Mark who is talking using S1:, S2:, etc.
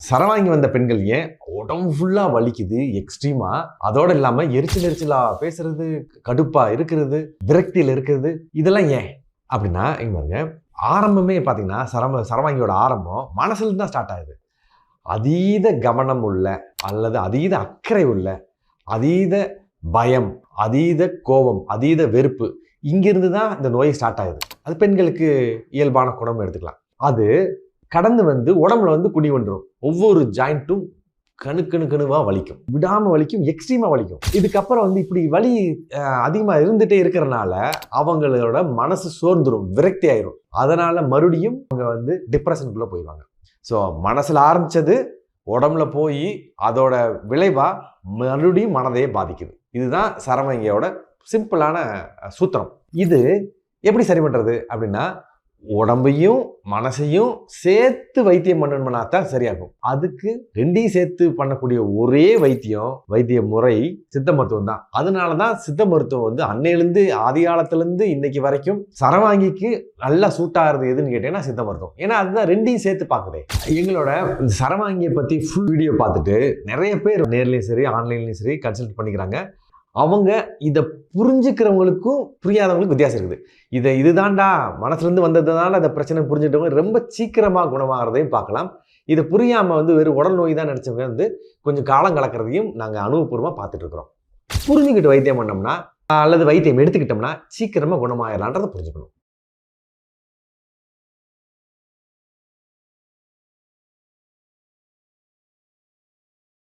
S1: சரவாங்கி வந்த பெண்கள் ஏன் உடம்பு ஃபுல்லா வலிக்குது எக்ஸ்ட்ரீமா, அதோட இல்லாம எரிச்சலா பேசுறது, கடுப்பா இருக்கிறது, விரக்தியில இருக்கிறது, இதெல்லாம் ஏன் அப்படின்னா இங்க பாருங்க, ஆரம்பமே பாத்தீங்கன்னா சரவாங்கியோட ஆரம்பம் மனசுல இருந்து தான் ஸ்டார்ட் ஆகுது. அதீத கவனம் உள்ள அல்லது அதீத அக்கறை உள்ள, அதீத பயம், அதீத கோபம், அதீத வெறுப்பு, இங்கிருந்து தான் இந்த நோய் ஸ்டார்ட் ஆகுது. அது பெண்களுக்கு இயல்பான குணம் எடுத்துக்கலாம். அது கடந்து வந்து உடம்புல வந்து குடி வந்துடும். ஒவ்வொரு ஜாயிண்ட்டும் கணுவா வலிக்கும், விடாம வலிக்கும், எக்ஸ்ட்ரீமா வலிக்கும். இதுக்கப்புறம் வந்து இப்படி வலி அதிகமா இருந்துட்டே இருக்கிறனால அவங்களோட மனசு சோர்ந்துடும், விரக்தி ஆயிரும். அதனால மறுபடியும் அவங்க வந்து டிப்ரெஷனுக்குள்ள போயிடுவாங்க. ஸோ மனசுல ஆரம்பிச்சது உடம்புல போய் அதோட விளைவா மறுபடியும் மனதையே பாதிக்குது. இதுதான் சரவாங்கியோட சிம்பிளான சூத்திரம். இது எப்படி சரி பண்றது அப்படின்னா, உடம்பையும் மனசையும் சேர்த்து வைத்தியம் பண்ணணும்னா தான் சரியாகும். அதுக்கு ரெண்டையும் சேர்த்து பண்ணக்கூடிய ஒரே வைத்திய முறை சித்த மருத்துவம் தான். அதனாலதான் சித்த மருத்துவம் வந்து அன்னையிலிருந்து ஆதி காலத்திலிருந்து இன்னைக்கு வரைக்கும் சரவாங்கிக்கு நல்லா சூட் ஆகுறது எதுன்னு கேட்டீங்கன்னா சித்த மருத்துவம். ஏன்னா அதுதான் ரெண்டையும் சேர்த்து பார்க்குது. எங்களோட சரவாங்கியை பத்தி ஃபுல் வீடியோ பார்த்துட்டு நிறைய பேர் நேர்லயும் சரி ஆன்லைன்லயும் சரி கன்சல்ட் பண்ணிக்கிறாங்க. அவங்க இதை புரிஞ்சுக்கிறவங்களுக்கும் புரியாதவங்களுக்கும் வித்தியாசம் இருக்குது. இதுதான்டா மனசுலேருந்து வந்ததுனால அந்த பிரச்சனை புரிஞ்சுட்டவங்க ரொம்ப சீக்கிரமாக குணமாகறதையும் பார்க்கலாம். இதை புரியாமல் வந்து வெறும் உடல் நோய் தான் நினச்சவங்க வந்து கொஞ்சம் காலம் கலக்கிறதையும் நாங்கள் அனுபவபூர்வமாக பார்த்துட்டு இருக்கிறோம். புரிஞ்சுக்கிட்டு வைத்தியம் பண்ணோம்னா அல்லது வைத்தியம் எடுத்துக்கிட்டோம்னா சீக்கிரமாக குணமாயிடலான்றதை புரிஞ்சுக்கணும்.